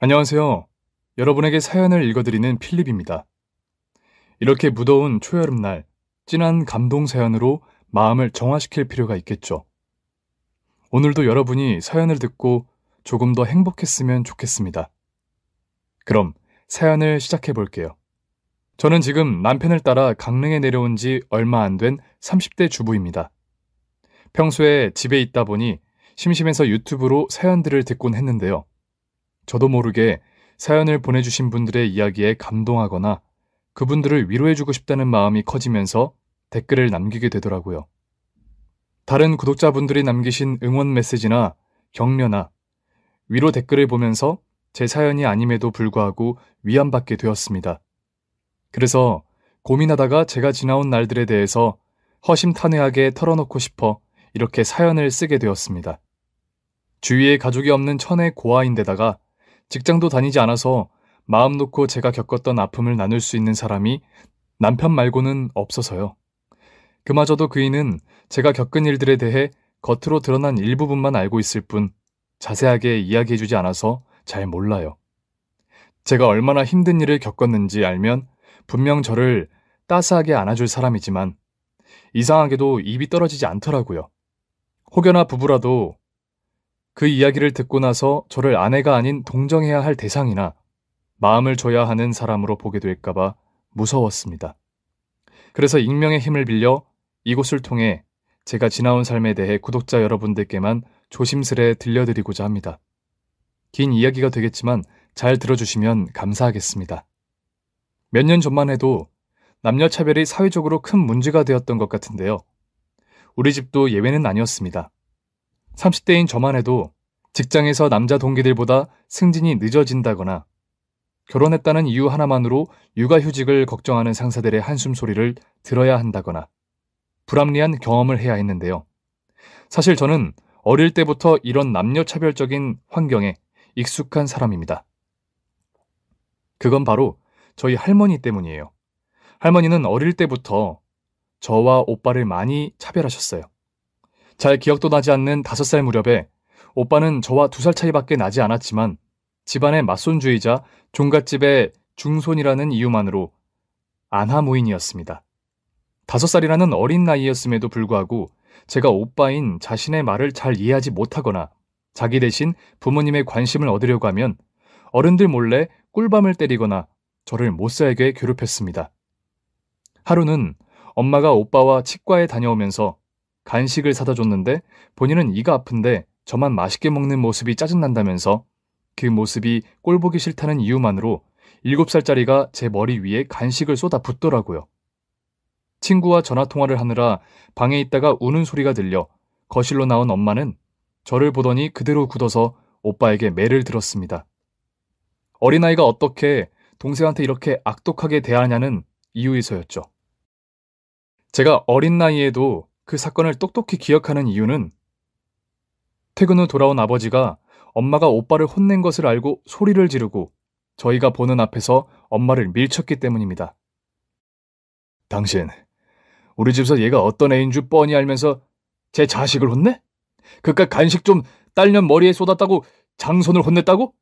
안녕하세요. 여러분에게 사연을 읽어드리는 필립입니다. 이렇게 무더운 초여름날, 진한 감동 사연으로 마음을 정화시킬 필요가 있겠죠. 오늘도 여러분이 사연을 듣고 조금 더 행복했으면 좋겠습니다. 그럼 사연을 시작해 볼게요. 저는 지금 남편을 따라 강릉에 내려온 지 얼마 안 된 30대 주부입니다. 평소에 집에 있다 보니 심심해서 유튜브로 사연들을 듣곤 했는데요. 저도 모르게 사연을 보내주신 분들의 이야기에 감동하거나 그분들을 위로해주고 싶다는 마음이 커지면서 댓글을 남기게 되더라고요. 다른 구독자분들이 남기신 응원 메시지나 격려나 위로 댓글을 보면서 제 사연이 아님에도 불구하고 위안받게 되었습니다. 그래서 고민하다가 제가 지나온 날들에 대해서 허심탄회하게 털어놓고 싶어 이렇게 사연을 쓰게 되었습니다. 주위에 가족이 없는 천의 고아인데다가 직장도 다니지 않아서 마음 놓고 제가 겪었던 아픔을 나눌 수 있는 사람이 남편 말고는 없어서요. 그마저도 그이는 제가 겪은 일들에 대해 겉으로 드러난 일부분만 알고 있을 뿐 자세하게 이야기해주지 않아서 잘 몰라요. 제가 얼마나 힘든 일을 겪었는지 알면 분명 저를 따스하게 안아줄 사람이지만 이상하게도 입이 떨어지지 않더라고요. 혹여나 부부라도 그 이야기를 듣고 나서 저를 아내가 아닌 동정해야 할 대상이나 마음을 줘야 하는 사람으로 보게 될까봐 무서웠습니다. 그래서 익명의 힘을 빌려 이곳을 통해 제가 지나온 삶에 대해 구독자 여러분들께만 조심스레 들려드리고자 합니다. 긴 이야기가 되겠지만 잘 들어주시면 감사하겠습니다. 몇 년 전만 해도 남녀 차별이 사회적으로 큰 문제가 되었던 것 같은데요. 우리 집도 예외는 아니었습니다. 30대인 저만 해도 직장에서 남자 동기들보다 승진이 늦어진다거나 결혼했다는 이유 하나만으로 육아휴직을 걱정하는 상사들의 한숨 소리를 들어야 한다거나 불합리한 경험을 해야 했는데요. 사실 저는 어릴 때부터 이런 남녀차별적인 환경에 익숙한 사람입니다. 그건 바로 저희 할머니 때문이에요. 할머니는 어릴 때부터 저와 오빠를 많이 차별하셨어요. 잘 기억도 나지 않는 5살 무렵에 오빠는 저와 2살 차이밖에 나지 않았지만 집안의 맞손주이자 종갓집의 중손이라는 이유만으로 안하무인이었습니다. 5살이라는 어린 나이였음에도 불구하고 제가 오빠인 자신의 말을 잘 이해하지 못하거나 자기 대신 부모님의 관심을 얻으려고 하면 어른들 몰래 꿀밤을 때리거나 저를 못살게 괴롭혔습니다. 하루는 엄마가 오빠와 치과에 다녀오면서 간식을 사다 줬는데 본인은 이가 아픈데 저만 맛있게 먹는 모습이 짜증난다면서 그 모습이 꼴보기 싫다는 이유만으로 7살짜리가 제 머리 위에 간식을 쏟아 붓더라고요. 친구와 전화통화를 하느라 방에 있다가 우는 소리가 들려 거실로 나온 엄마는 저를 보더니 그대로 굳어서 오빠에게 매를 들었습니다. 어린아이가 어떻게 동생한테 이렇게 악독하게 대하냐는 이유에서였죠. 제가 어린 나이에도 그 사건을 똑똑히 기억하는 이유는 퇴근 후 돌아온 아버지가 엄마가 오빠를 혼낸 것을 알고 소리를 지르고 저희가 보는 앞에서 엄마를 밀쳤기 때문입니다. 당신, 우리 집에서 얘가 어떤 애인 줄 뻔히 알면서 제 자식을 혼내? 그깟 간식 좀 딸년 머리에 쏟았다고 장손을 혼냈다고?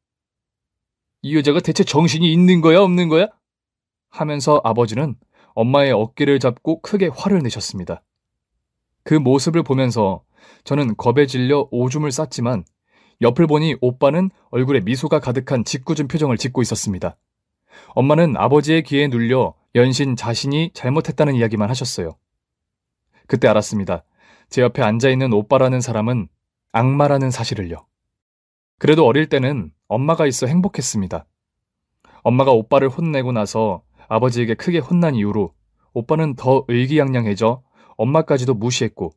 이 여자가 대체 정신이 있는 거야, 없는 거야? 하면서 아버지는 엄마의 어깨를 잡고 크게 화를 내셨습니다. 그 모습을 보면서 저는 겁에 질려 오줌을 쌌지만 옆을 보니 오빠는 얼굴에 미소가 가득한 짓궂은 표정을 짓고 있었습니다. 엄마는 아버지의 귀에 눌려 연신 자신이 잘못했다는 이야기만 하셨어요. 그때 알았습니다. 제 옆에 앉아있는 오빠라는 사람은 악마라는 사실을요. 그래도 어릴 때는 엄마가 있어 행복했습니다. 엄마가 오빠를 혼내고 나서 아버지에게 크게 혼난 이후로 오빠는 더 의기양양해져 엄마까지도 무시했고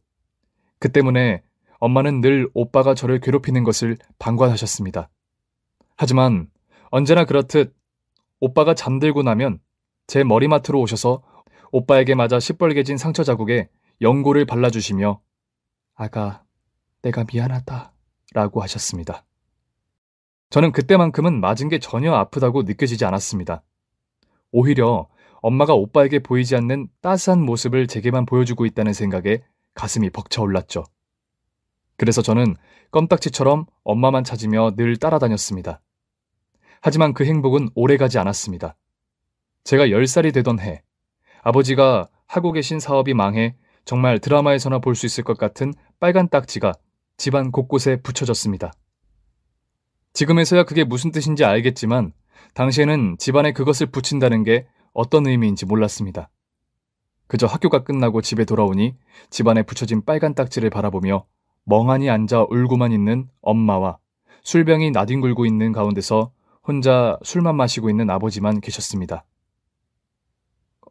그 때문에 엄마는 늘 오빠가 저를 괴롭히는 것을 방관하셨습니다. 하지만 언제나 그렇듯 오빠가 잠들고 나면 제 머리맡으로 오셔서 오빠에게 맞아 시뻘개진 상처 자국에 연고를 발라주시며 아가, 내가 미안하다 라고 하셨습니다. 저는 그때만큼은 맞은 게 전혀 아프다고 느껴지지 않았습니다. 오히려 엄마가 오빠에게 보이지 않는 따스한 모습을 제게만 보여주고 있다는 생각에 가슴이 벅차올랐죠. 그래서 저는 껌딱지처럼 엄마만 찾으며 늘 따라다녔습니다. 하지만 그 행복은 오래가지 않았습니다. 제가 10살이 되던 해, 아버지가 하고 계신 사업이 망해 정말 드라마에서나 볼 수 있을 것 같은 빨간 딱지가 집안 곳곳에 붙여졌습니다. 지금에서야 그게 무슨 뜻인지 알겠지만 당시에는 집안에 그것을 붙인다는 게 어떤 의미인지 몰랐습니다. 그저 학교가 끝나고 집에 돌아오니 집안에 붙여진 빨간 딱지를 바라보며 멍하니 앉아 울고만 있는 엄마와 술병이 나뒹굴고 있는 가운데서 혼자 술만 마시고 있는 아버지만 계셨습니다.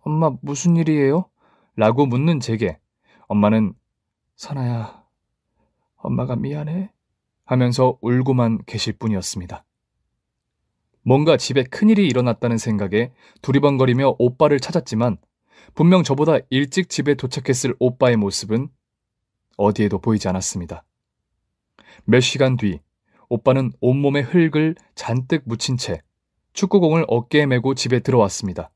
엄마, 무슨 일이에요? 라고 묻는 제게 엄마는 사나야, 엄마가 미안해 하면서 울고만 계실 뿐이었습니다. 뭔가 집에 큰일이 일어났다는 생각에 두리번거리며 오빠를 찾았지만 분명 저보다 일찍 집에 도착했을 오빠의 모습은 어디에도 보이지 않았습니다. 몇 시간 뒤 오빠는 온몸에 흙을 잔뜩 묻힌 채 축구공을 어깨에 메고 집에 들어왔습니다.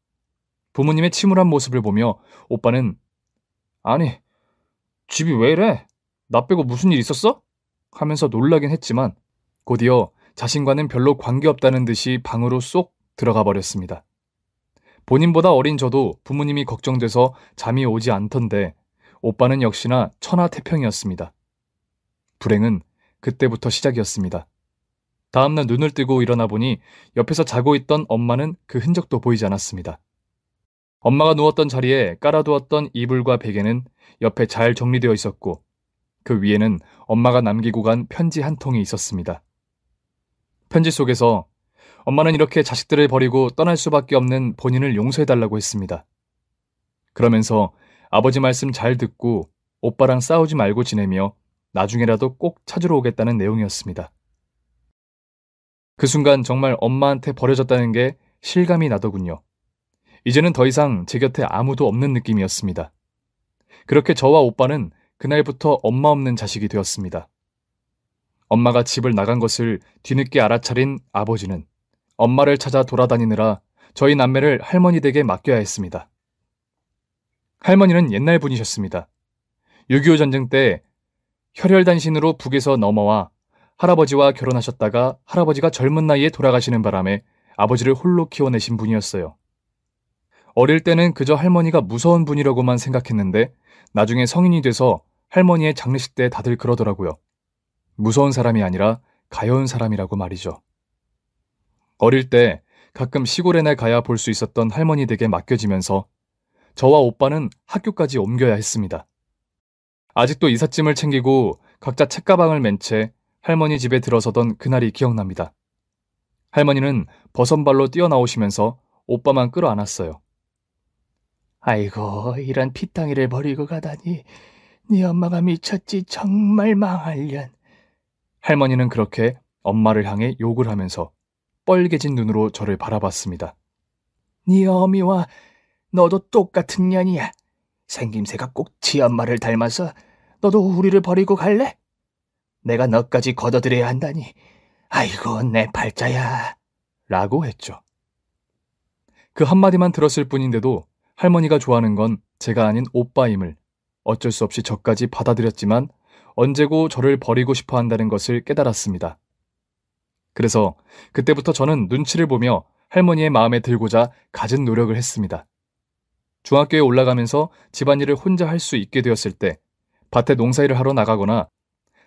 부모님의 침울한 모습을 보며 오빠는 아니, 집이 왜 이래? 나 빼고 무슨 일 있었어? 하면서 놀라긴 했지만 곧이어 자신과는 별로 관계없다는 듯이 방으로 쏙 들어가 버렸습니다. 본인보다 어린 저도 부모님이 걱정돼서 잠이 오지 않던데 오빠는 역시나 천하태평이었습니다. 불행은 그때부터 시작이었습니다. 다음날 눈을 뜨고 일어나 보니 옆에서 자고 있던 엄마는 그 흔적도 보이지 않았습니다. 엄마가 누웠던 자리에 깔아두었던 이불과 베개는 옆에 잘 정리되어 있었고 그 위에는 엄마가 남기고 간 편지 한 통이 있었습니다. 편지 속에서 엄마는 이렇게 자식들을 버리고 떠날 수밖에 없는 본인을 용서해달라고 했습니다. 그러면서 아버지 말씀 잘 듣고 오빠랑 싸우지 말고 지내며 나중에라도 꼭 찾으러 오겠다는 내용이었습니다. 그 순간 정말 엄마한테 버려졌다는 게 실감이 나더군요. 이제는 더 이상 제 곁에 아무도 없는 느낌이었습니다. 그렇게 저와 오빠는 그날부터 엄마 없는 자식이 되었습니다. 엄마가 집을 나간 것을 뒤늦게 알아차린 아버지는 엄마를 찾아 돌아다니느라 저희 남매를 할머니 댁에 맡겨야 했습니다. 할머니는 옛날 분이셨습니다. 6.25 전쟁 때 혈혈단신으로 북에서 넘어와 할아버지와 결혼하셨다가 할아버지가 젊은 나이에 돌아가시는 바람에 아버지를 홀로 키워내신 분이었어요. 어릴 때는 그저 할머니가 무서운 분이라고만 생각했는데 나중에 성인이 돼서 할머니의 장례식 때 다들 그러더라고요. 무서운 사람이 아니라 가여운 사람이라고 말이죠. 어릴 때 가끔 시골에나 가야 볼 수 있었던 할머니 댁에 맡겨지면서 저와 오빠는 학교까지 옮겨야 했습니다. 아직도 이삿짐을 챙기고 각자 책가방을 맨 채 할머니 집에 들어서던 그날이 기억납니다. 할머니는 버선발로 뛰어나오시면서 오빠만 끌어안았어요. 아이고, 이런 피덩이를 버리고 가다니. 네 엄마가 미쳤지, 정말 망할련. 할머니는 그렇게 엄마를 향해 욕을 하면서 뻘개진 눈으로 저를 바라봤습니다. 네 어미와 너도 똑같은 년이야. 생김새가 꼭 지 엄마를 닮아서 너도 우리를 버리고 갈래? 내가 너까지 걷어들여야 한다니. 아이고, 내 팔자야. 라고 했죠. 그 한마디만 들었을 뿐인데도 할머니가 좋아하는 건 제가 아닌 오빠임을 어쩔 수 없이 저까지 받아들였지만 언제고 저를 버리고 싶어 한다는 것을 깨달았습니다. 그래서 그때부터 저는 눈치를 보며 할머니의 마음에 들고자 갖은 노력을 했습니다. 중학교에 올라가면서 집안일을 혼자 할 수 있게 되었을 때, 밭에 농사일을 하러 나가거나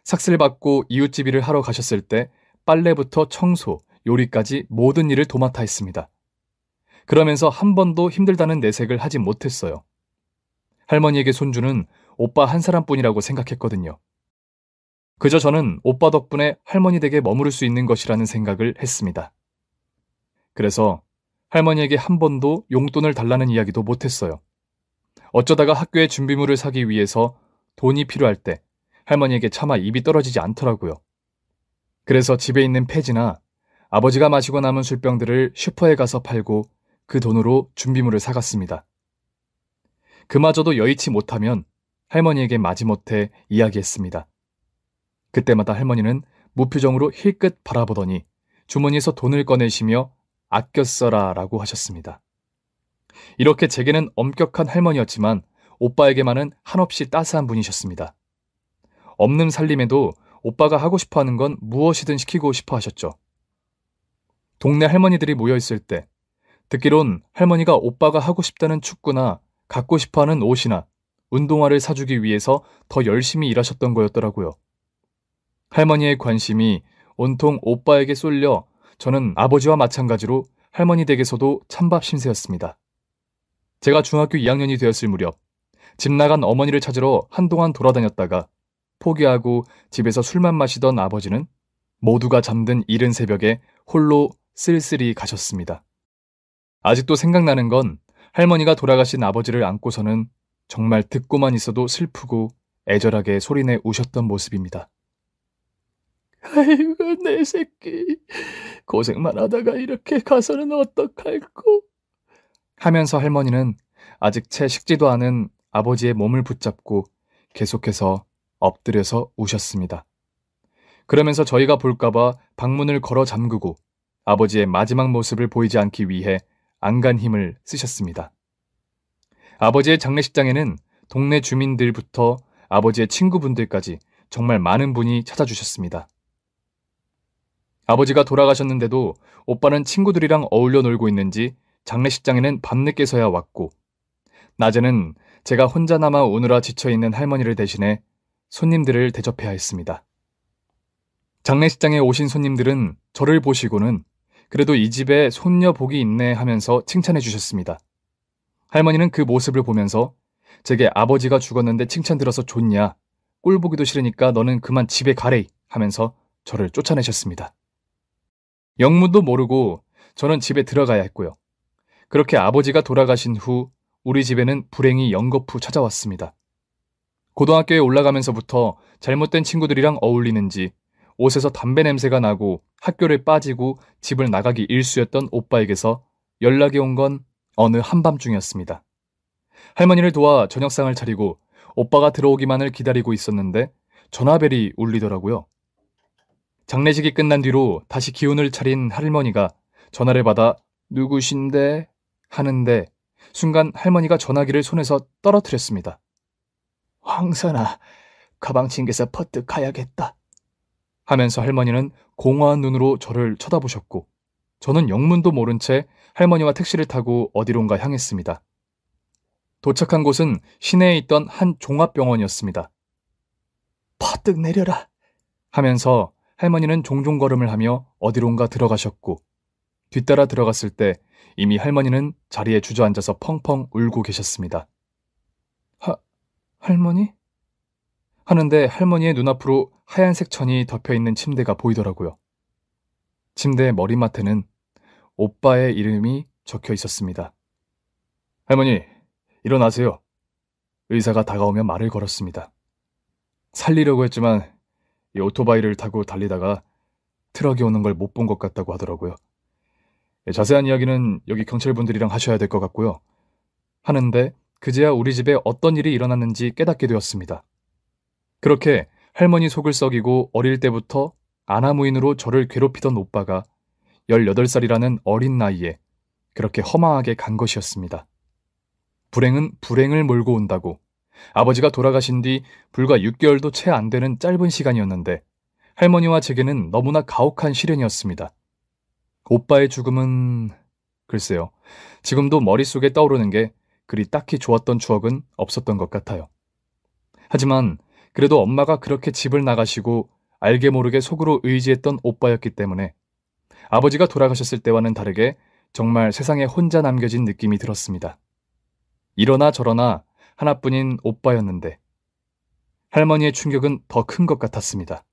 삭슬 받고 이웃집 일을 하러 가셨을 때 빨래부터 청소, 요리까지 모든 일을 도맡아 했습니다. 그러면서 한 번도 힘들다는 내색을 하지 못했어요. 할머니에게 손주는 오빠 한 사람뿐이라고 생각했거든요. 그저 저는 오빠 덕분에 할머니 댁에 머무를 수 있는 것이라는 생각을 했습니다. 그래서 할머니에게 한 번도 용돈을 달라는 이야기도 못했어요. 어쩌다가 학교에 준비물을 사기 위해서 돈이 필요할 때 할머니에게 차마 입이 떨어지지 않더라고요. 그래서 집에 있는 폐지나 아버지가 마시고 남은 술병들을 슈퍼에 가서 팔고 그 돈으로 준비물을 사갔습니다. 그마저도 여의치 못하면 할머니에게 마지못해 이야기했습니다. 그때마다 할머니는 무표정으로 힐끗 바라보더니 주머니에서 돈을 꺼내시며 아껴 써라 라고 하셨습니다. 이렇게 제게는 엄격한 할머니였지만 오빠에게만은 한없이 따스한 분이셨습니다. 없는 살림에도 오빠가 하고 싶어하는 건 무엇이든 시키고 싶어 하셨죠. 동네 할머니들이 모여있을 때 듣기론 할머니가 오빠가 하고 싶다는 축구나 갖고 싶어하는 옷이나 운동화를 사주기 위해서 더 열심히 일하셨던 거였더라고요. 할머니의 관심이 온통 오빠에게 쏠려 저는 아버지와 마찬가지로 할머니 댁에서도 찬밥 신세였습니다. 제가 중학교 2학년이 되었을 무렵 집 나간 어머니를 찾으러 한동안 돌아다녔다가 포기하고 집에서 술만 마시던 아버지는 모두가 잠든 이른 새벽에 홀로 쓸쓸히 가셨습니다. 아직도 생각나는 건 할머니가 돌아가신 아버지를 안고서는 정말 듣고만 있어도 슬프고 애절하게 소리내 우셨던 모습입니다. 아이고, 내 새끼. 고생만 하다가 이렇게 가서는 어떡할꼬? 하면서 할머니는 아직 채 식지도 않은 아버지의 몸을 붙잡고 계속해서 엎드려서 우셨습니다. 그러면서 저희가 볼까봐 방문을 걸어 잠그고 아버지의 마지막 모습을 보이지 않기 위해 안간 힘을 쓰셨습니다. 아버지의 장례식장에는 동네 주민들부터 아버지의 친구분들까지 정말 많은 분이 찾아주셨습니다. 아버지가 돌아가셨는데도 오빠는 친구들이랑 어울려 놀고 있는지 장례식장에는 밤늦게서야 왔고, 낮에는 제가 혼자 남아 우느라 지쳐있는 할머니를 대신해 손님들을 대접해야 했습니다. 장례식장에 오신 손님들은 저를 보시고는 그래도 이 집에 손녀 복이 있네 하면서 칭찬해 주셨습니다. 할머니는 그 모습을 보면서 제게 아버지가 죽었는데 칭찬 들어서 좋냐, 꼴 보기도 싫으니까 너는 그만 집에 가래 하면서 저를 쫓아내셨습니다. 영문도 모르고 저는 집에 들어가야 했고요. 그렇게 아버지가 돌아가신 후 우리 집에는 불행이 연거푸 찾아왔습니다. 고등학교에 올라가면서부터 잘못된 친구들이랑 어울리는지 옷에서 담배 냄새가 나고 학교를 빠지고 집을 나가기 일쑤였던 오빠에게서 연락이 온 건 어느 한밤중이었습니다. 할머니를 도와 저녁상을 차리고 오빠가 들어오기만을 기다리고 있었는데 전화벨이 울리더라고요. 장례식이 끝난 뒤로 다시 기운을 차린 할머니가 전화를 받아 누구신데 하는데 순간 할머니가 전화기를 손에서 떨어뜨렸습니다. 황선아, 가방 챙겨서 퍼뜩 가야겠다. 하면서 할머니는 공허한 눈으로 저를 쳐다보셨고 저는 영문도 모른 채 할머니와 택시를 타고 어디론가 향했습니다. 도착한 곳은 시내에 있던 한 종합병원이었습니다. 퍼뜩 내려라. 하면서 할머니는 종종 걸음을 하며 어디론가 들어가셨고 뒤따라 들어갔을 때 이미 할머니는 자리에 주저앉아서 펑펑 울고 계셨습니다. 할머니? 하는데 할머니의 눈앞으로 하얀색 천이 덮여있는 침대가 보이더라고요. 침대의 머리맡에는 오빠의 이름이 적혀 있었습니다. 할머니, 일어나세요. 의사가 다가오며 말을 걸었습니다. 살리려고 했지만 이 오토바이를 타고 달리다가 트럭이 오는 걸 못 본 것 같다고 하더라고요. 자세한 이야기는 여기 경찰분들이랑 하셔야 될 것 같고요. 하는데 그제야 우리 집에 어떤 일이 일어났는지 깨닫게 되었습니다. 그렇게 할머니 속을 썩이고 어릴 때부터 아나무인으로 저를 괴롭히던 오빠가 18살이라는 어린 나이에 그렇게 허망하게 간 것이었습니다. 불행은 불행을 몰고 온다고 아버지가 돌아가신 뒤 불과 6개월도 채 안 되는 짧은 시간이었는데 할머니와 제게는 너무나 가혹한 시련이었습니다. 오빠의 죽음은 글쎄요, 지금도 머릿속에 떠오르는 게 그리 딱히 좋았던 추억은 없었던 것 같아요. 하지만 그래도 엄마가 그렇게 집을 나가시고 알게 모르게 속으로 의지했던 오빠였기 때문에 아버지가 돌아가셨을 때와는 다르게 정말 세상에 혼자 남겨진 느낌이 들었습니다. 이러나 저러나 하나뿐인 오빠였는데 할머니의 충격은 더 큰 것 같았습니다.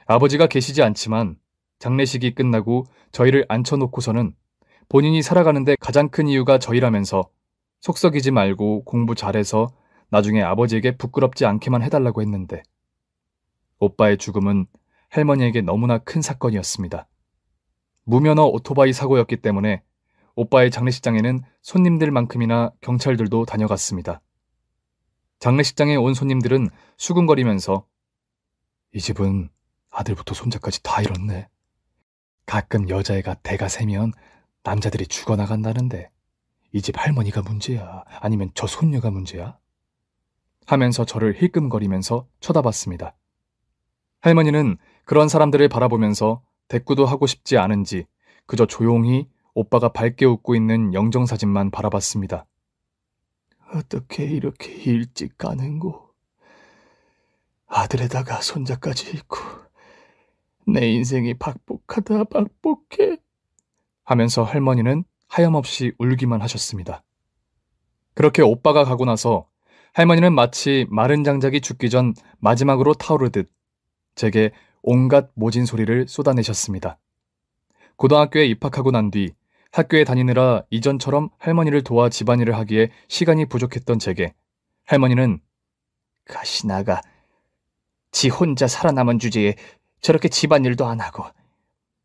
아버지가 계시지 않지만 장례식이 끝나고 저희를 앉혀놓고서는 본인이 살아가는데 가장 큰 이유가 저희라면서 속 썩이지 말고 공부 잘해서 나중에 아버지에게 부끄럽지 않게만 해달라고 했는데 오빠의 죽음은 할머니에게 너무나 큰 사건이었습니다. 무면허 오토바이 사고였기 때문에 오빠의 장례식장에는 손님들만큼이나 경찰들도 다녀갔습니다. 장례식장에 온 손님들은 수군거리면서 이 집은 아들부터 손자까지 다 잃었네. 가끔 여자애가 대가 세면 남자들이 죽어나간다는데 이 집 할머니가 문제야? 아니면 저 손녀가 문제야? 하면서 저를 힐끔거리면서 쳐다봤습니다. 할머니는 그런 사람들을 바라보면서 대꾸도 하고 싶지 않은지 그저 조용히 오빠가 밝게 웃고 있는 영정사진만 바라봤습니다. 어떻게 이렇게 일찍 가는고? 아들에다가 손자까지 있고 내 인생이 박복하다 박복해 하면서 할머니는 하염없이 울기만 하셨습니다. 그렇게 오빠가 가고 나서 할머니는 마치 마른 장작이 죽기 전 마지막으로 타오르듯 제게 온갖 모진 소리를 쏟아내셨습니다. 고등학교에 입학하고 난 뒤 학교에 다니느라 이전처럼 할머니를 도와 집안일을 하기에 시간이 부족했던 제게 할머니는 가시나가 지 혼자 살아남은 주제에 저렇게 집안일도 안 하고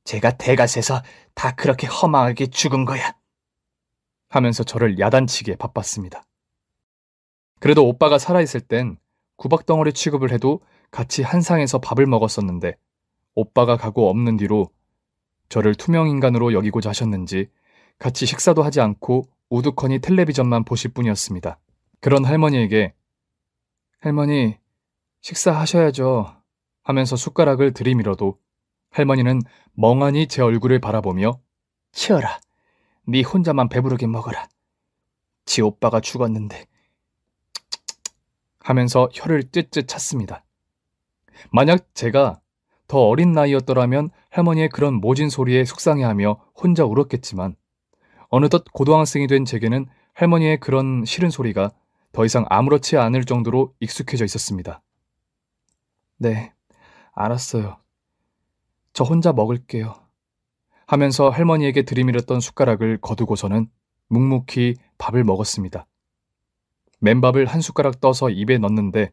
제가 대갓에서 다 그렇게 허망하게 죽은 거야 하면서 저를 야단치게 바빴습니다. 그래도 오빠가 살아있을 땐 구박덩어리 취급을 해도 같이 한 상에서 밥을 먹었었는데 오빠가 가고 없는 뒤로 저를 투명인간으로 여기고자 하셨는지 같이 식사도 하지 않고 우두커니 텔레비전만 보실 뿐이었습니다. 그런 할머니에게 할머니 식사하셔야죠 하면서 숟가락을 들이밀어도 할머니는 멍하니 제 얼굴을 바라보며 치어라 네 혼자만 배부르게 먹어라 지 오빠가 죽었는데 하면서 혀를 쯧쯧 찼습니다. 만약 제가 더 어린 나이였더라면 할머니의 그런 모진 소리에 속상해하며 혼자 울었겠지만 어느덧 고등학생이 된 제게는 할머니의 그런 싫은 소리가 더 이상 아무렇지 않을 정도로 익숙해져 있었습니다. 네, 알았어요. 저 혼자 먹을게요. 하면서 할머니에게 들이밀었던 숟가락을 거두고서는 묵묵히 밥을 먹었습니다. 맨밥을 한 숟가락 떠서 입에 넣는데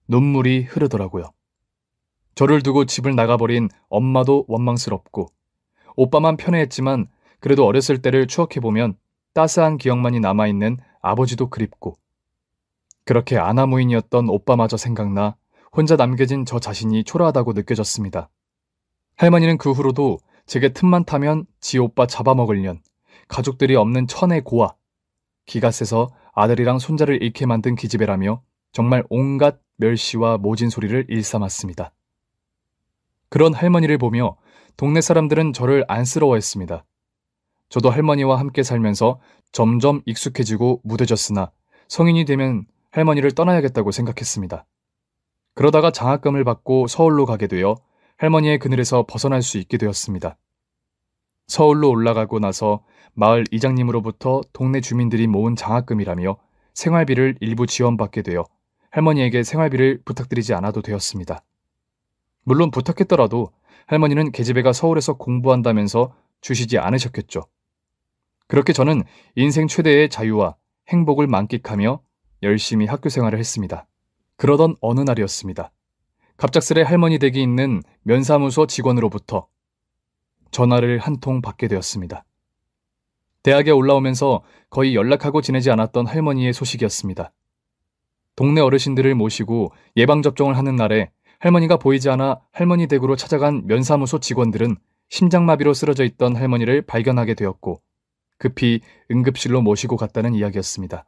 눈물이 흐르더라고요. 저를 두고 집을 나가버린 엄마도 원망스럽고 오빠만 편애했지만 그래도 어렸을 때를 추억해보면 따스한 기억만이 남아있는 아버지도 그립고 그렇게 아나무인이었던 오빠마저 생각나 혼자 남겨진 저 자신이 초라하다고 느껴졌습니다. 할머니는 그 후로도 제게 틈만 타면 지 오빠 잡아먹으련 가족들이 없는 천의 고아 기가 세서 아들이랑 손자를 잃게 만든 기집애라며 정말 온갖 멸시와 모진 소리를 일삼았습니다. 그런 할머니를 보며 동네 사람들은 저를 안쓰러워했습니다. 저도 할머니와 함께 살면서 점점 익숙해지고 무뎌졌으나 성인이 되면 할머니를 떠나야겠다고 생각했습니다. 그러다가 장학금을 받고 서울로 가게 되어 할머니의 그늘에서 벗어날 수 있게 되었습니다. 서울로 올라가고 나서 마을 이장님으로부터 동네 주민들이 모은 장학금이라며 생활비를 일부 지원받게 되어 할머니에게 생활비를 부탁드리지 않아도 되었습니다. 물론 부탁했더라도 할머니는 계집애가 서울에서 공부한다면서 주시지 않으셨겠죠. 그렇게 저는 인생 최대의 자유와 행복을 만끽하며 열심히 학교 생활을 했습니다. 그러던 어느 날이었습니다. 갑작스레 할머니 댁이 있는 면사무소 직원으로부터 전화를 한 통 받게 되었습니다. 대학에 올라오면서 거의 연락하고 지내지 않았던 할머니의 소식이었습니다. 동네 어르신들을 모시고 예방접종을 하는 날에 할머니가 보이지 않아 할머니 댁으로 찾아간 면사무소 직원들은 심장마비로 쓰러져 있던 할머니를 발견하게 되었고 급히 응급실로 모시고 갔다는 이야기였습니다.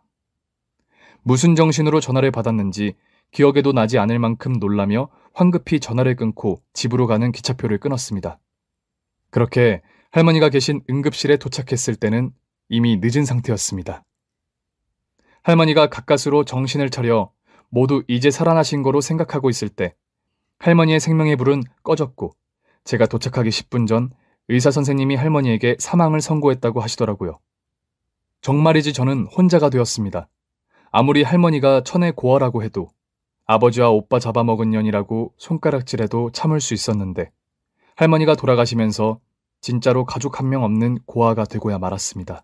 무슨 정신으로 전화를 받았는지 기억에도 나지 않을 만큼 놀라며 황급히 전화를 끊고 집으로 가는 기차표를 끊었습니다. 그렇게 할머니가 계신 응급실에 도착했을 때는 이미 늦은 상태였습니다. 할머니가 가까스로 정신을 차려 모두 이제 살아나신 거로 생각하고 있을 때 할머니의 생명의 불은 꺼졌고 제가 도착하기 10분 전 의사 선생님이 할머니에게 사망을 선고했다고 하시더라고요. 정말이지 저는 혼자가 되었습니다. 아무리 할머니가 천의 고아라고 해도 아버지와 오빠 잡아먹은 년이라고 손가락질해도 참을 수 있었는데 할머니가 돌아가시면서 진짜로 가족 한 명 없는 고아가 되고야 말았습니다.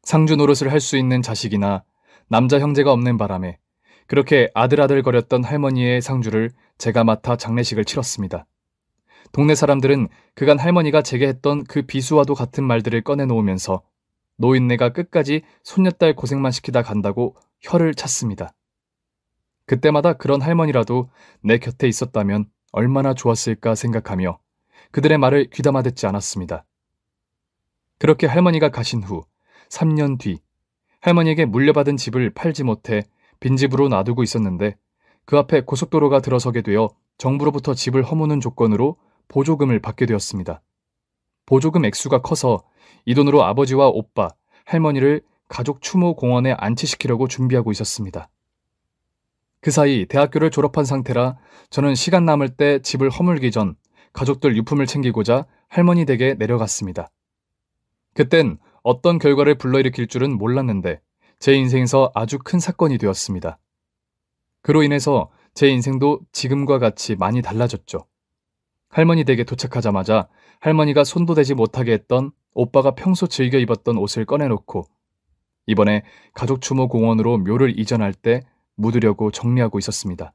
상주 노릇을 할 수 있는 자식이나 남자 형제가 없는 바람에 그렇게 아들아들거렸던 할머니의 상주를 제가 맡아 장례식을 치렀습니다. 동네 사람들은 그간 할머니가 제게 했던 그 비수와도 같은 말들을 꺼내놓으면서 노인네가 끝까지 손녀딸 고생만 시키다 간다고 혀를 찼습니다. 그때마다 그런 할머니라도 내 곁에 있었다면 얼마나 좋았을까 생각하며 그들의 말을 귀담아 듣지 않았습니다. 그렇게 할머니가 가신 후 3년 뒤 할머니에게 물려받은 집을 팔지 못해 빈집으로 놔두고 있었는데 그 앞에 고속도로가 들어서게 되어 정부로부터 집을 허무는 조건으로 보조금을 받게 되었습니다. 보조금 액수가 커서 이 돈으로 아버지와 오빠, 할머니를 가족 추모 공원에 안치시키려고 준비하고 있었습니다. 그 사이 대학교를 졸업한 상태라 저는 시간 남을 때 집을 허물기 전 가족들 유품을 챙기고자 할머니 댁에 내려갔습니다. 그땐 어떤 결과를 불러일으킬 줄은 몰랐는데 제 인생에서 아주 큰 사건이 되었습니다. 그로 인해서 제 인생도 지금과 같이 많이 달라졌죠. 할머니 댁에 도착하자마자 할머니가 손도 대지 못하게 했던 오빠가 평소 즐겨 입었던 옷을 꺼내놓고 이번에 가족 추모 공원으로 묘를 이전할 때 묻으려고 정리하고 있었습니다.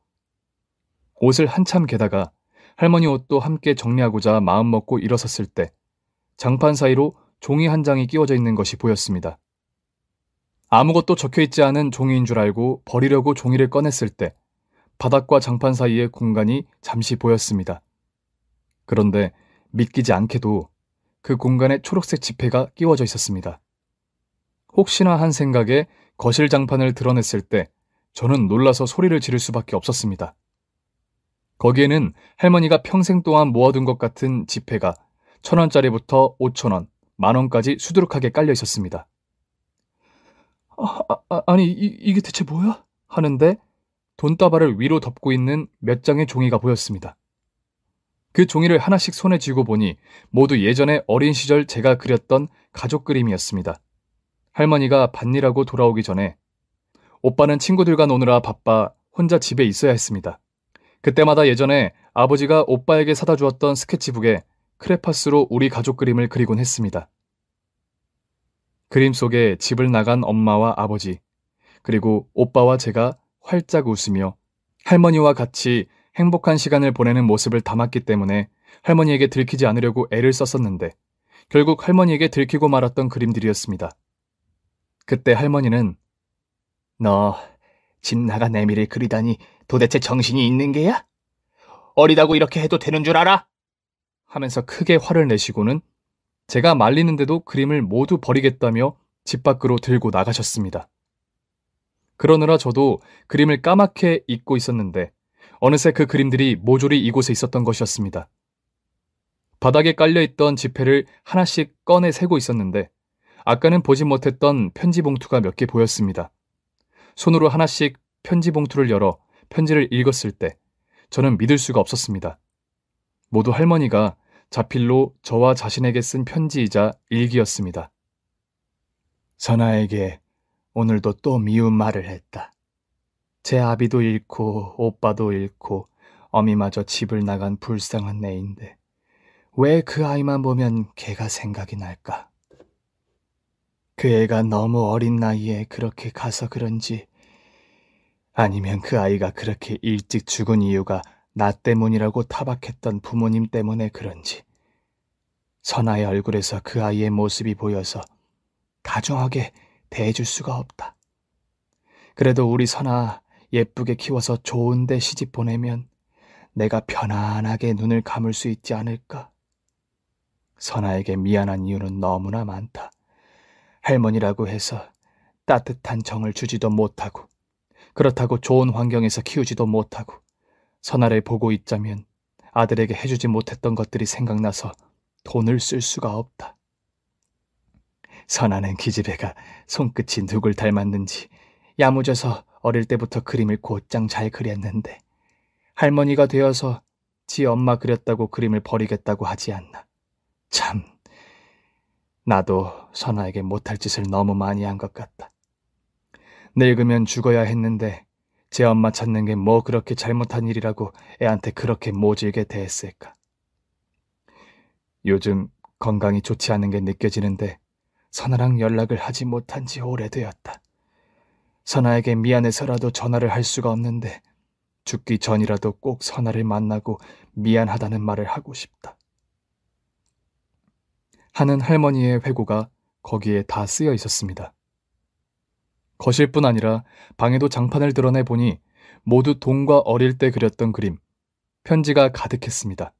옷을 한참 개다가 할머니 옷도 함께 정리하고자 마음먹고 일어섰을 때 장판 사이로 종이 한 장이 끼워져 있는 것이 보였습니다. 아무것도 적혀있지 않은 종이인 줄 알고 버리려고 종이를 꺼냈을 때 바닥과 장판 사이의 공간이 잠시 보였습니다. 그런데 믿기지 않게도 그 공간에 초록색 지폐가 끼워져 있었습니다. 혹시나 한 생각에 거실 장판을 드러냈을 때 저는 놀라서 소리를 지를 수밖에 없었습니다. 거기에는 할머니가 평생 동안 모아둔 것 같은 지폐가 1,000원짜리부터 5,000원, 10,000원까지 수두룩하게 깔려 있었습니다. 아니, 이게 대체 뭐야? 하는데 돈다발을 위로 덮고 있는 몇 장의 종이가 보였습니다. 그 종이를 하나씩 손에 쥐고 보니 모두 예전에 어린 시절 제가 그렸던 가족 그림이었습니다. 할머니가 밭일하고 돌아오기 전에 오빠는 친구들과 노느라 바빠 혼자 집에 있어야 했습니다. 그때마다 예전에 아버지가 오빠에게 사다 주었던 스케치북에 크레파스로 우리 가족 그림을 그리곤 했습니다. 그림 속에 집을 나간 엄마와 아버지, 그리고 오빠와 제가 활짝 웃으며 할머니와 같이 행복한 시간을 보내는 모습을 담았기 때문에 할머니에게 들키지 않으려고 애를 썼었는데 결국 할머니에게 들키고 말았던 그림들이었습니다. 그때 할머니는 너 집 나간 애미를 그리다니 도대체 정신이 있는 게야? 어리다고 이렇게 해도 되는 줄 알아? 하면서 크게 화를 내시고는 제가 말리는데도 그림을 모두 버리겠다며 집 밖으로 들고 나가셨습니다. 그러느라 저도 그림을 까맣게 잊고 있었는데 어느새 그 그림들이 모조리 이곳에 있었던 것이었습니다. 바닥에 깔려있던 지폐를 하나씩 꺼내 세고 있었는데 아까는 보지 못했던 편지 봉투가 몇 개 보였습니다. 손으로 하나씩 편지 봉투를 열어 편지를 읽었을 때 저는 믿을 수가 없었습니다. 모두 할머니가 자필로 저와 자신에게 쓴 편지이자 일기였습니다. 선아에게 오늘도 또 미운 말을 했다. 제 아비도 잃고 오빠도 잃고 어미마저 집을 나간 불쌍한 애인데 왜 그 아이만 보면 걔가 생각이 날까? 그 애가 너무 어린 나이에 그렇게 가서 그런지 아니면 그 아이가 그렇게 일찍 죽은 이유가 나 때문이라고 타박했던 부모님 때문에 그런지 선아의 얼굴에서 그 아이의 모습이 보여서 다정하게 대해줄 수가 없다. 그래도 우리 선아 예쁘게 키워서 좋은 데 시집 보내면 내가 편안하게 눈을 감을 수 있지 않을까? 선아에게 미안한 이유는 너무나 많다. 할머니라고 해서 따뜻한 정을 주지도 못하고 그렇다고 좋은 환경에서 키우지도 못하고 선아를 보고 있자면 아들에게 해주지 못했던 것들이 생각나서 돈을 쓸 수가 없다. 선아는 기집애가 손끝이 누굴 닮았는지 야무져서 어릴 때부터 그림을 곧장 잘 그렸는데 할머니가 되어서 지 엄마 그렸다고 그림을 버리겠다고 하지 않나. 참, 나도 선아에게 못할 짓을 너무 많이 한 것 같다. 늙으면 죽어야 했는데 제 엄마 찾는 게 뭐 그렇게 잘못한 일이라고 애한테 그렇게 모질게 대했을까. 요즘 건강이 좋지 않은 게 느껴지는데 선아랑 연락을 하지 못한 지 오래되었다. 선아에게 미안해서라도 전화를 할 수가 없는데 죽기 전이라도 꼭 선아를 만나고 미안하다는 말을 하고 싶다. 하는 할머니의 회고가 거기에 다 쓰여 있었습니다. 거실뿐 아니라 방에도 장판을 드러내 보니 모두 돈과 어릴 때 그렸던 그림, 편지가 가득했습니다.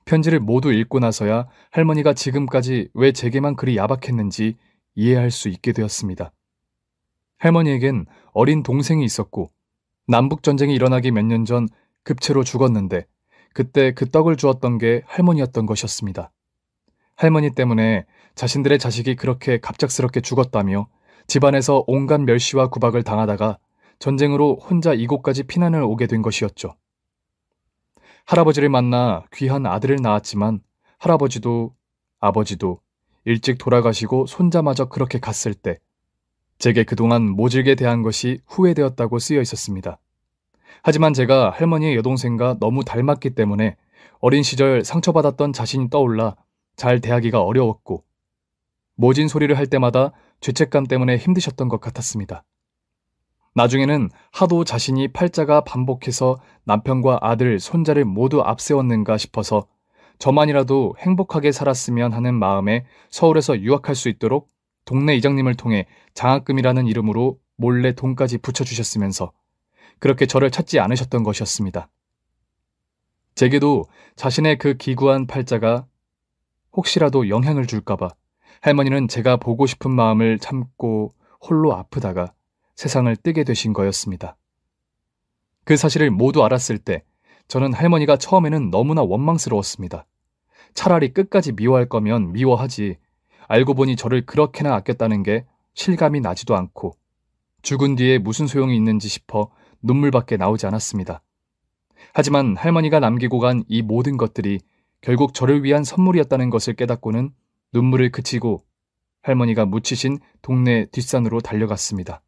편지를 모두 읽고 나서야 할머니가 지금까지 왜 제게만 그리 야박했는지 이해할 수 있게 되었습니다. 할머니에겐 어린 동생이 있었고 남북전쟁이 일어나기 몇 년 전 급체로 죽었는데 그때 그 떡을 주었던 게 할머니였던 것이었습니다. 할머니 때문에 자신들의 자식이 그렇게 갑작스럽게 죽었다며 집안에서 온갖 멸시와 구박을 당하다가 전쟁으로 혼자 이곳까지 피난을 오게 된 것이었죠. 할아버지를 만나 귀한 아들을 낳았지만 할아버지도 아버지도 일찍 돌아가시고 손자마저 그렇게 갔을 때 제게 그동안 모질게 대한 것이 후회되었다고 쓰여 있었습니다. 하지만 제가 할머니의 여동생과 너무 닮았기 때문에 어린 시절 상처받았던 자신이 떠올라 잘 대하기가 어려웠고 모진 소리를 할 때마다 죄책감 때문에 힘드셨던 것 같았습니다. 나중에는 하도 자신이 팔자가 반복해서 남편과 아들, 손자를 모두 앞세웠는가 싶어서 저만이라도 행복하게 살았으면 하는 마음에 서울에서 유학할 수 있도록 동네 이장님을 통해 장학금이라는 이름으로 몰래 돈까지 붙여주셨으면서 그렇게 저를 찾지 않으셨던 것이었습니다. 제게도 자신의 그 기구한 팔자가 혹시라도 영향을 줄까봐 할머니는 제가 보고 싶은 마음을 참고 홀로 아프다가 세상을 뜨게 되신 거였습니다. 그 사실을 모두 알았을 때 저는 할머니가 처음에는 너무나 원망스러웠습니다. 차라리 끝까지 미워할 거면 미워하지, 알고 보니 저를 그렇게나 아꼈다는 게 실감이 나지도 않고 죽은 뒤에 무슨 소용이 있는지 싶어 눈물밖에 나오지 않았습니다. 하지만 할머니가 남기고 간 이 모든 것들이 결국 저를 위한 선물이었다는 것을 깨닫고는 눈물을 그치고 할머니가 묻히신 동네 뒷산으로 달려갔습니다.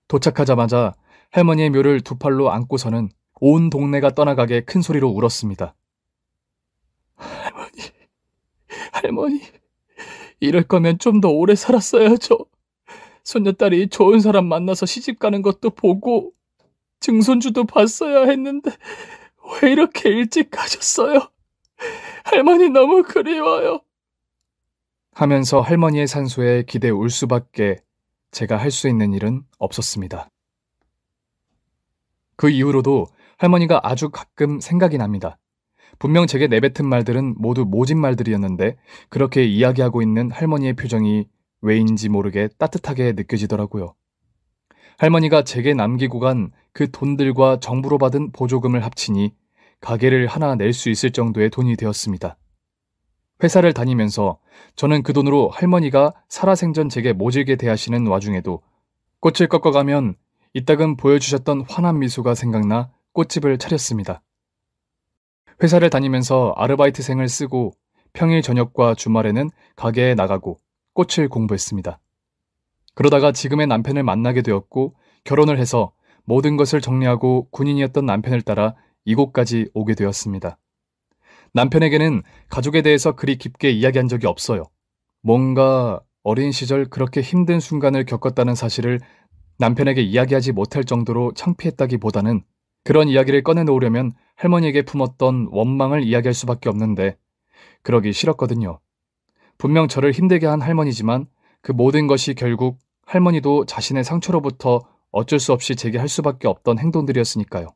도착하자마자 할머니의 묘를 두 팔로 안고서는 온 동네가 떠나가게 큰 소리로 울었습니다. 할머니, 이럴 거면 좀 더 오래 살았어야죠. 손녀딸이 좋은 사람 만나서 시집 가는 것도 보고 증손주도 봤어야 했는데 왜 이렇게 일찍 가셨어요? 할머니 너무 그리워요. 하면서 할머니의 산소에 기대 울 수밖에 제가 할 수 있는 일은 없었습니다. 그 이후로도 할머니가 아주 가끔 생각이 납니다. 분명 제게 내뱉은 말들은 모두 모진 말들이었는데 그렇게 이야기하고 있는 할머니의 표정이 왜인지 모르게 따뜻하게 느껴지더라고요. 할머니가 제게 남기고 간 그 돈들과 정부로 받은 보조금을 합치니 가게를 하나 낼 수 있을 정도의 돈이 되었습니다. 회사를 다니면서 저는 그 돈으로 할머니가 살아생전 제게 모질게 대하시는 와중에도 꽃을 꺾어가면 이따금 보여주셨던 환한 미소가 생각나 꽃집을 차렸습니다. 회사를 다니면서 아르바이트생을 쓰고 평일 저녁과 주말에는 가게에 나가고 꽃을 공부했습니다. 그러다가 지금의 남편을 만나게 되었고 결혼을 해서 모든 것을 정리하고 군인이었던 남편을 따라 이곳까지 오게 되었습니다. 남편에게는 가족에 대해서 그리 깊게 이야기한 적이 없어요. 뭔가 어린 시절 그렇게 힘든 순간을 겪었다는 사실을 남편에게 이야기하지 못할 정도로 창피했다기보다는 그런 이야기를 꺼내놓으려면 할머니에게 품었던 원망을 이야기할 수밖에 없는데 그러기 싫었거든요. 분명 저를 힘들게 한 할머니지만 그 모든 것이 결국 할머니도 자신의 상처로부터 어쩔 수 없이 제게 할 수밖에 없던 행동들이었으니까요.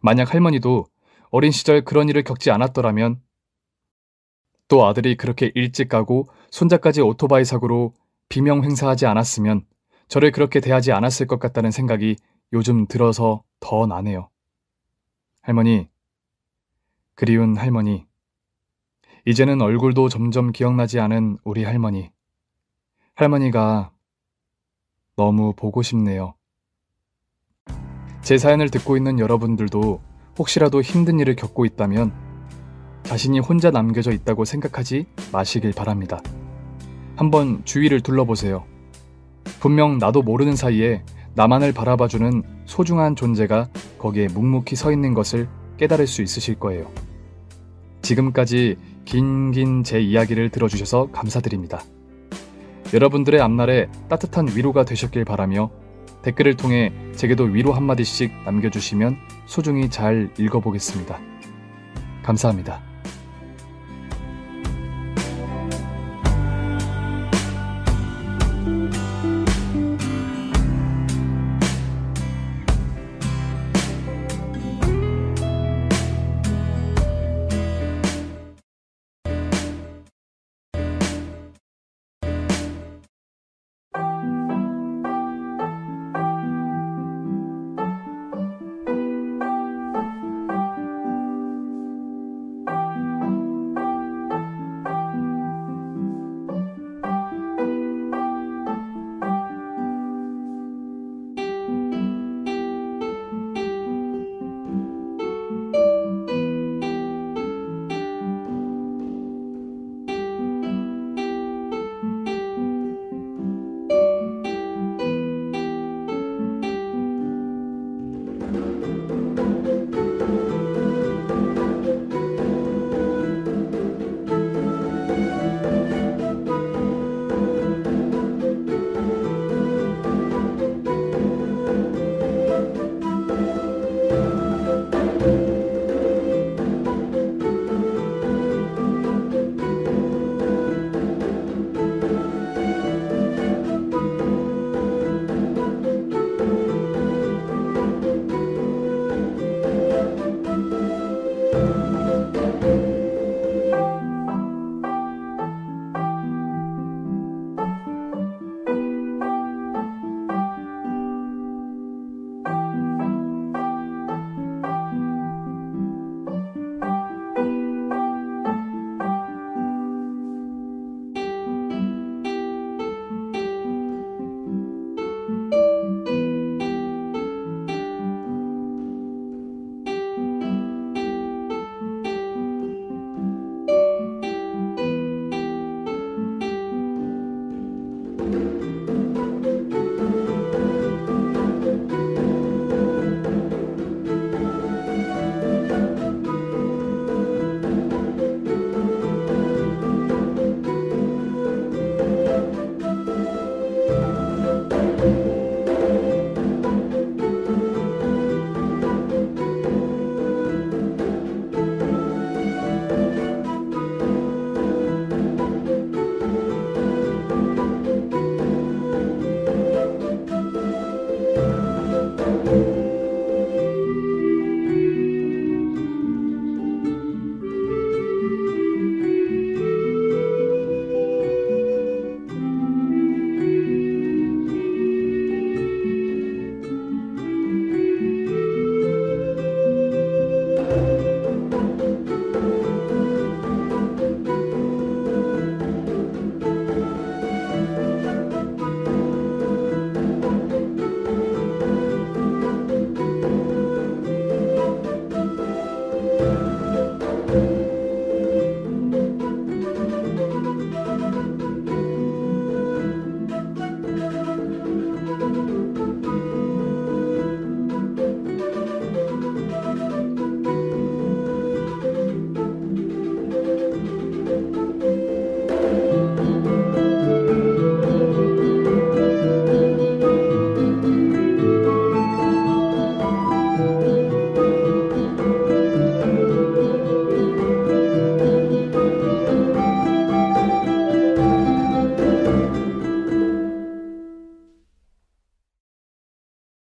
만약 할머니도 어린 시절 그런 일을 겪지 않았더라면 또 아들이 그렇게 일찍 가고 손자까지 오토바이 사고로 비명 행사하지 않았으면 저를 그렇게 대하지 않았을 것 같다는 생각이 요즘 들어서 더 나네요. 할머니, 그리운 할머니, 이제는 얼굴도 점점 기억나지 않은 우리 할머니. 할머니가 너무 보고 싶네요. 제 사연을 듣고 있는 여러분들도 혹시라도 힘든 일을 겪고 있다면 자신이 혼자 남겨져 있다고 생각하지 마시길 바랍니다. 한번 주위를 둘러보세요. 분명 나도 모르는 사이에 나만을 바라봐주는 소중한 존재가 거기에 묵묵히 서 있는 것을 깨달을 수 있으실 거예요. 지금까지 긴 제 이야기를 들어주셔서 감사드립니다. 여러분들의 앞날에 따뜻한 위로가 되셨길 바라며 댓글을 통해 제게도 위로 한마디씩 남겨주시면 소중히 잘 읽어보겠습니다. 감사합니다.